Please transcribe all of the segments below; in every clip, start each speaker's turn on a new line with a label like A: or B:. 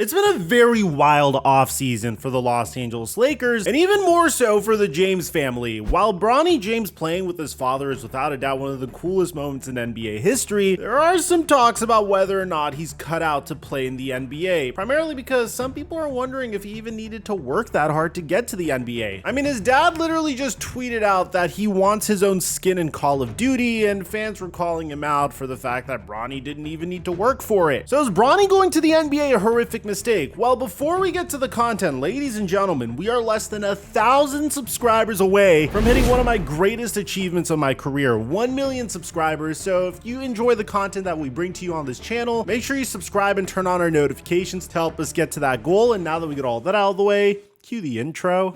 A: It's been a very wild offseason for the Los Angeles Lakers, and even more so for the James family. While Bronny James playing with his father is without a doubt one of the coolest moments in NBA history, there are some talks about whether or not he's cut out to play in the NBA, primarily because some people are wondering if he even needed to work that hard to get to the NBA. I mean, his dad literally just tweeted out that he wants his own skin in Call of Duty, and fans were calling him out for the fact that Bronny didn't even need to work for it. So is Bronny going to the NBA a horrific mistake? Well, before we get to the content, ladies and gentlemen, we are less than 1,000 subscribers away from hitting one of my greatest achievements of my career, 1 million subscribers. So if you enjoy the content that we bring to you on this channel, make sure you subscribe and turn on our notifications to help us get to that goal. And now that we get all that out of the way, cue the intro.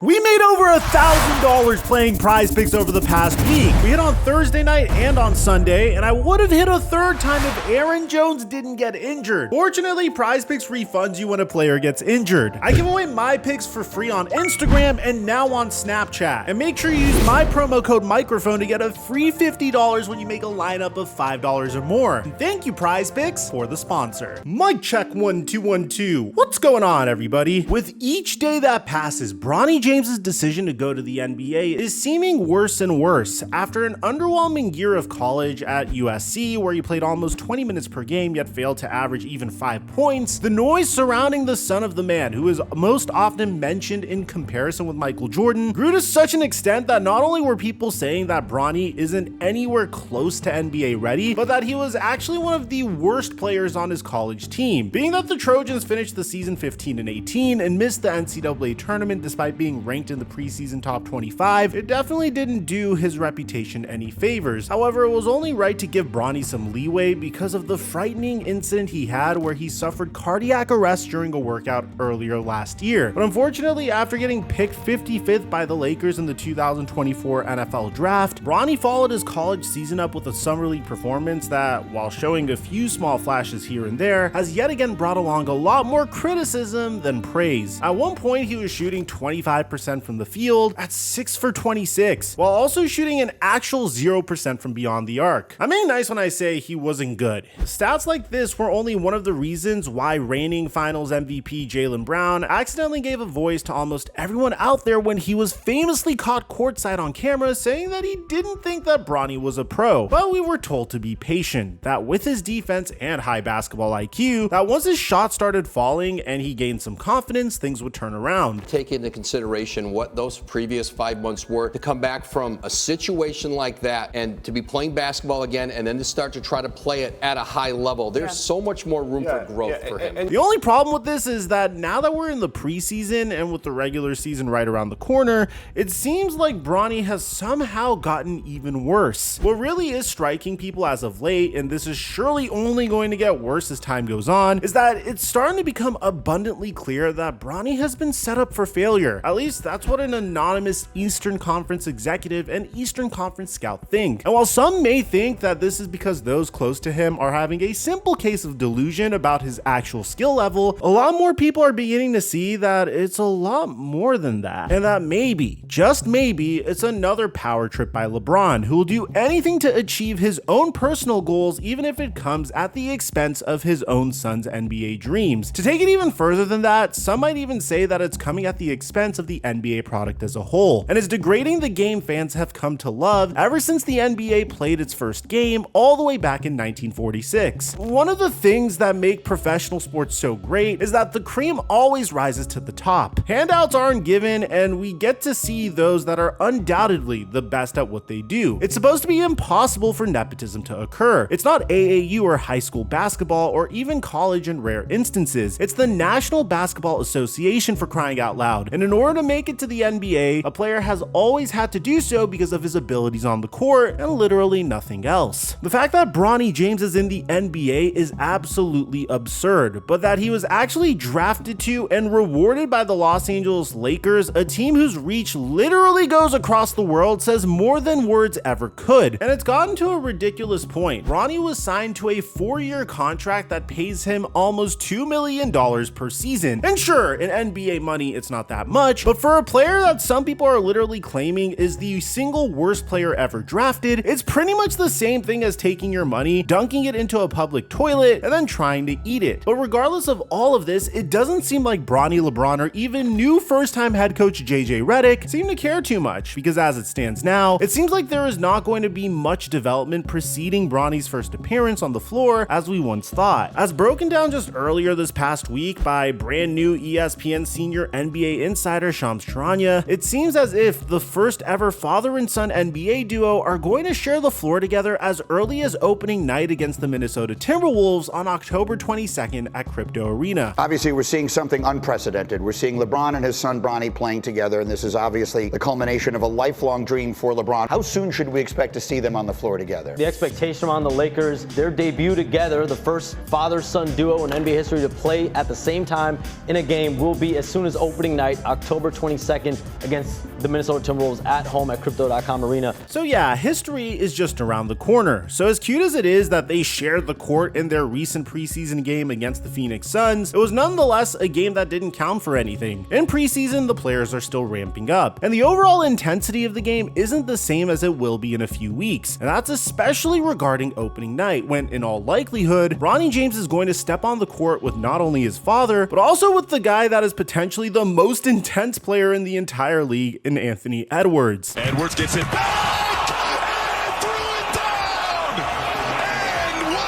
A: We made over $1,000 playing Prize Picks over the past week. We hit on Thursday night and on Sunday, and I would have hit a third time if Aaron Jones didn't get injured. Fortunately, Prize Picks refunds you when a player gets injured. I give away my picks for free on Instagram and now on Snapchat. And make sure you use my promo code microphone to get a free $50 when you make a lineup of $5 or more. And thank you, Prize Picks, for the sponsor. Mic check 1 2 1 2. What's going on, everybody? With each day that passes, Bronny James's decision to go to the NBA is seeming worse and worse. After an underwhelming year of college at USC, where he played almost 20 minutes per game yet failed to average even 5 points, the noise surrounding the son of the man, who is most often mentioned in comparison with Michael Jordan, grew to such an extent that not only were people saying that Bronny isn't anywhere close to NBA ready, but that he was actually one of the worst players on his college team. Being that the Trojans finished the season 15-18 and missed the NCAA tournament despite being ranked in the preseason top 25, it definitely didn't do his reputation any favors. However, it was only right to give Bronny some leeway because of the frightening incident he had where he suffered cardiac arrest during a workout earlier last year. But unfortunately, after getting picked 55th by the Lakers in the 2024 NFL draft, Bronny followed his college season up with a summer league performance that, while showing a few small flashes here and there, has yet again brought along a lot more criticism than praise. At one point, he was shooting 25% from the field at 6 for 26, while also shooting an actual 0% from beyond the arc. I'm being nice when I say he wasn't good. Stats like this were only one of the reasons why reigning finals MVP Jaylen Brown accidentally gave a voice to almost everyone out there when he was famously caught courtside on camera saying that he didn't think that Bronny was a pro. But we were told to be patient, that with his defense and high basketball IQ, that once his shot started falling and he gained some confidence, things would turn around.
B: Take into consideration what those previous 5 months were, to come back from a situation like that and to be playing basketball again and then to start to try to play it at a high level. There's so much more room for growth for him.
A: The only problem with this is that now that we're in the preseason and with the regular season right around the corner, it seems like Bronny has somehow gotten even worse. What really is striking people as of late, and this is surely only going to get worse as time goes on, is that it's starting to become abundantly clear that Bronny has been set up for failure. At least that's what an anonymous Eastern Conference executive and Eastern Conference scout think. And while some may think that this is because those close to him are having a simple case of delusion about his actual skill level, a lot more people are beginning to see that it's a lot more than that. And that maybe, just maybe, it's another power trip by LeBron, who will do anything to achieve his own personal goals, even if it comes at the expense of his own son's NBA dreams. To take it even further than that, some might even say that it's coming at the expense of the NBA product as a whole, and is degrading the game fans have come to love ever since the NBA played its first game all the way back in 1946. One of the things that make professional sports so great is that the cream always rises to the top. Handouts aren't given, and we get to see those that are undoubtedly the best at what they do. It's supposed to be impossible for nepotism to occur. It's not AAU or high school basketball or even college in rare instances. It's the National Basketball Association, for crying out loud. And in order to make it to the NBA, NBA, a player has always had to do so because of his abilities on the court and literally nothing else. The fact that Bronny James is in the NBA is absolutely absurd, but that he was actually drafted to and rewarded by the Los Angeles Lakers, a team whose reach literally goes across the world, says more than words ever could. And it's gotten to a ridiculous point. Bronny was signed to a 4-year contract that pays him almost $2 million per season. And sure, in NBA money, it's not that much, but for a player that some people are literally claiming is the single worst player ever drafted, it's pretty much the same thing as taking your money, dunking it into a public toilet, and then trying to eat it. But regardless of all of this, it doesn't seem like Bronny, LeBron, or even new first-time head coach JJ Redick seem to care too much, because as it stands now, it seems like there is not going to be much development preceding Bronny's first appearance on the floor as we once thought. As broken down just earlier this past week by brand new ESPN senior NBA insider Shams Charania, it seems as if the first ever father and son NBA duo are going to share the floor together as early as opening night against the Minnesota Timberwolves on October 22nd at Crypto Arena.
C: Obviously, we're seeing something unprecedented. We're seeing LeBron and his son Bronny playing together, and this is obviously the culmination of a lifelong dream for LeBron. How soon should we expect to see them on the floor together?
D: The expectation on the Lakers, their debut together, the first father-son duo in NBA history to play at the same time in a game, will be as soon as opening night, October 22nd, against the Minnesota Timberwolves at home at Crypto.com Arena.
A: So yeah, history is just around the corner. So as cute as it is that they shared the court in their recent preseason game against the Phoenix Suns, it was nonetheless a game that didn't count for anything. In preseason, the players are still ramping up, and the overall intensity of the game isn't the same as it will be in a few weeks, and that's especially regarding opening night, when in all likelihood, Bronny James is going to step on the court with not only his father, but also with the guy that is potentially the most intense player in the entire league in Anthony Edwards.
E: Edwards gets it back and threw it down and one.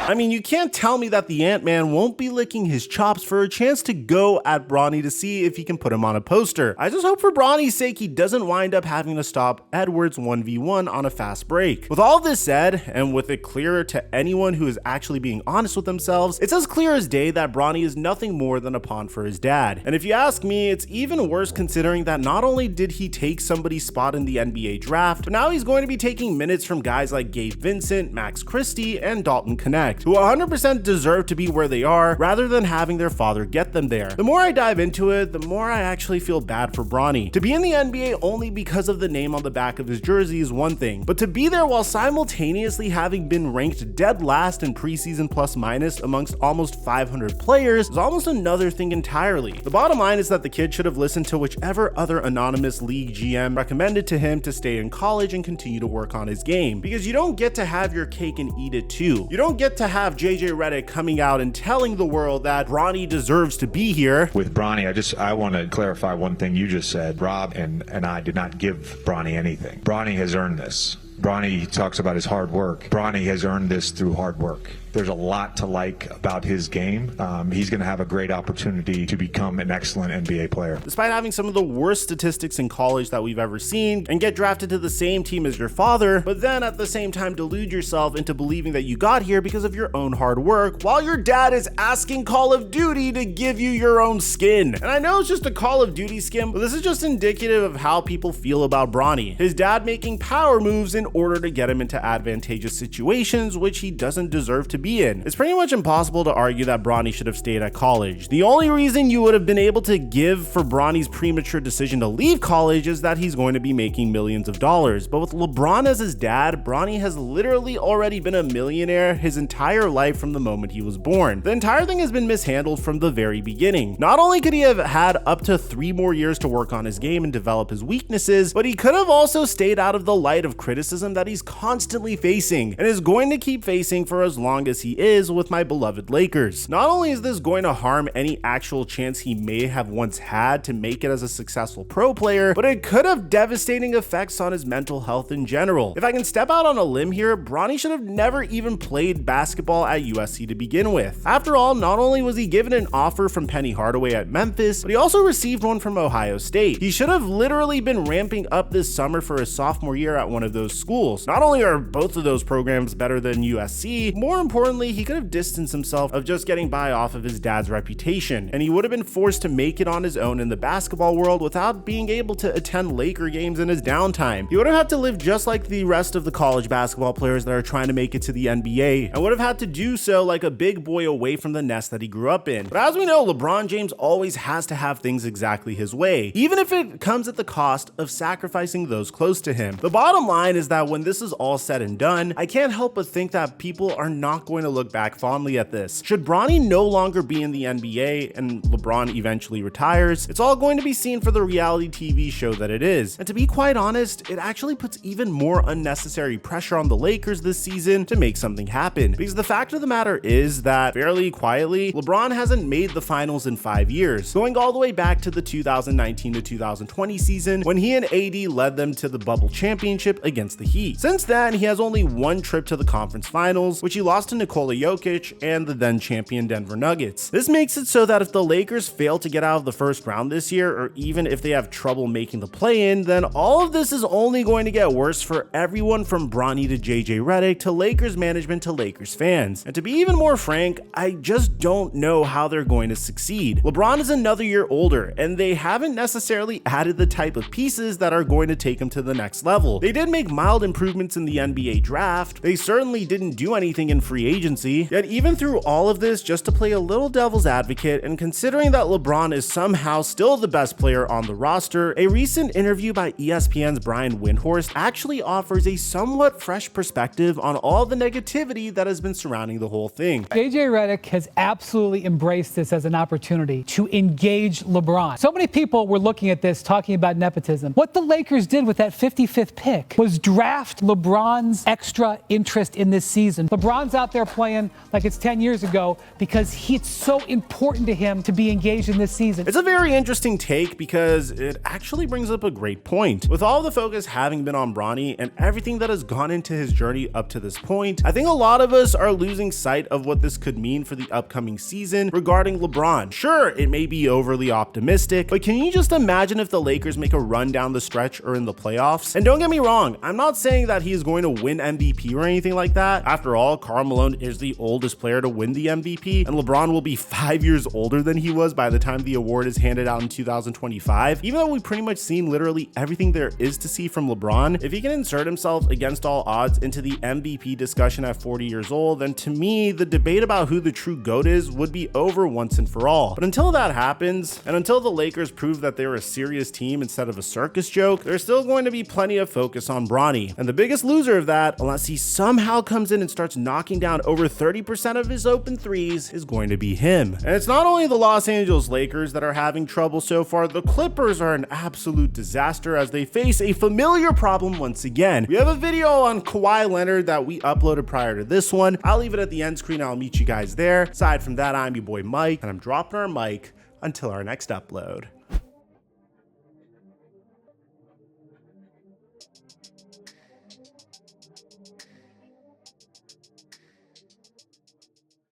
A: I mean, you can't tell me that the Ant-Man won't be licking his chops for a chance to go at Bronny to see if he can put him on a poster. I just hope for Bronny's sake he doesn't wind up having to stop Edwards 1v1 on a fast break. With all this said, and with it clearer to anyone who is actually being honest with themselves, it's as clear as day that Bronny is nothing more than a pawn for his dad. And if you ask me, it's even worse considering that not only did he take somebody's spot in the NBA draft, but now he's going to be taking minutes from guys like Gabe Vincent, Max Christie, and Dalton Connect, who 100% deserve to be where they are rather than having their father get them there. The more I dive into it, the more I actually feel bad for Bronny. To be in the NBA only because of the name on the back of his jersey is one thing, but to be there while simultaneously having been ranked dead last in preseason plus minus amongst almost 500 players is almost another thing entirely. The bottom line is that the kid should have listened to whichever other anonymous league GM recommended to him to stay in college and continue to work on his game, because you don't get to have your cake and eat it too. You don't get to have JJ Redick coming out and telling the world that Bronny deserves to be here.
F: With Bronny, I want to clarify one thing you just said. Rob and I did not give Bronny anything. Bronny has earned this. Bronny talks about his hard work. Bronny has earned this through hard work. There's a lot to like about his game. He's going to have a great opportunity to become an excellent NBA player.
A: Despite having some of the worst statistics in college that we've ever seen and get drafted to the same team as your father, but then at the same time delude yourself into believing that you got here because of your own hard work while your dad is asking Call of Duty to give you your own skin. And I know it's just a Call of Duty skin, but this is just indicative of how people feel about Bronny. His dad making power moves in order to get him into advantageous situations which he doesn't deserve to be in. It's pretty much impossible to argue that Bronny should have stayed at college. The only reason you would have been able to give for Bronny's premature decision to leave college is that he's going to be making millions of dollars. But with LeBron as his dad, Bronny has literally already been a millionaire his entire life from the moment he was born. The entire thing has been mishandled from the very beginning. Not only could he have had up to 3 more years to work on his game and develop his weaknesses, but he could have also stayed out of the light of criticism that he's constantly facing and is going to keep facing for as long as he is with my beloved Lakers. Not only is this going to harm any actual chance he may have once had to make it as a successful pro player, but it could have devastating effects on his mental health in general. If I can step out on a limb here, Bronny should have never even played basketball at USC to begin with. After all, not only was he given an offer from Penny Hardaway at Memphis, but he also received one from Ohio State. He should have literally been ramping up this summer for his sophomore year at one of those schools schools. Not only are both of those programs better than USC, more importantly, he could have distanced himself of just getting by off of his dad's reputation, and he would have been forced to make it on his own in the basketball world without being able to attend Laker games in his downtime. He would have had to live just like the rest of the college basketball players that are trying to make it to the NBA, and would have had to do so like a big boy away from the nest that he grew up in. But as we know, LeBron James always has to have things exactly his way, even if it comes at the cost of sacrificing those close to him. The bottom line is that when this is all said and done, I can't help but think that people are not going to look back fondly at this. Should Bronny no longer be in the NBA and LeBron eventually retires, it's all going to be seen for the reality TV show that it is. And to be quite honest, it actually puts even more unnecessary pressure on the Lakers this season to make something happen. Because the fact of the matter is that, fairly quietly, LeBron hasn't made the finals in 5 years, going all the way back to the 2019 to 2020 season when he and AD led them to the bubble championship against the Heat. Since then, he has only one trip to the conference finals, which he lost to Nikola Jokic and the then champion Denver Nuggets. This makes it so that if the Lakers fail to get out of the first round this year, or even if they have trouble making the play-in, then all of this is only going to get worse for everyone from Bronny to JJ Redick to Lakers management to Lakers fans. And to be even more frank, I just don't know how they're going to succeed. LeBron is another year older, and they haven't necessarily added the type of pieces that are going to take him to the next level. They did make mild improvements in the NBA draft. They certainly didn't do anything in free agency. Yet even through all of this, just to play a little devil's advocate, and considering that LeBron is somehow still the best player on the roster, a recent interview by ESPN's Brian Windhorst actually offers a somewhat fresh perspective on all the negativity that has been surrounding the whole thing.
G: JJ Redick has absolutely embraced this as an opportunity to engage LeBron. So many people were looking at this talking about nepotism. What the Lakers did with that 55th pick was draft LeBron's extra interest in this season. LeBron's out there playing like it's 10 years ago because it's so important to him to be engaged in this season.
A: It's a very interesting take because it actually brings up a great point. With all the focus having been on Bronny and everything that has gone into his journey up to this point, I think a lot of us are losing sight of what this could mean for the upcoming season regarding LeBron. Sure, it may be overly optimistic, but can you just imagine if the Lakers make a run down the stretch or in the playoffs? And don't get me wrong, I'm not saying that he is going to win MVP or anything like that. After all, Karl Malone is the oldest player to win the MVP, and LeBron will be 5 years older than he was by the time the award is handed out in 2025. Even though we've pretty much seen literally everything there is to see from LeBron, if he can insert himself against all odds into the MVP discussion at 40 years old, then to me, the debate about who the true GOAT is would be over once and for all. But until that happens, and until the Lakers prove that they're a serious team instead of a circus joke, there's still going to be plenty of focus on Bronny. And the biggest loser of that, unless he somehow comes in and starts knocking down over 30% of his open threes, is going to be him. And it's not only the Los Angeles Lakers that are having trouble so far, the Clippers are an absolute disaster as they face a familiar problem once again. We have a video on Kawhi Leonard that we uploaded prior to this one. I'll leave it at the end screen. I'll meet you guys there. Aside from that, I'm your boy Mike, and I'm dropping our mic until our next upload.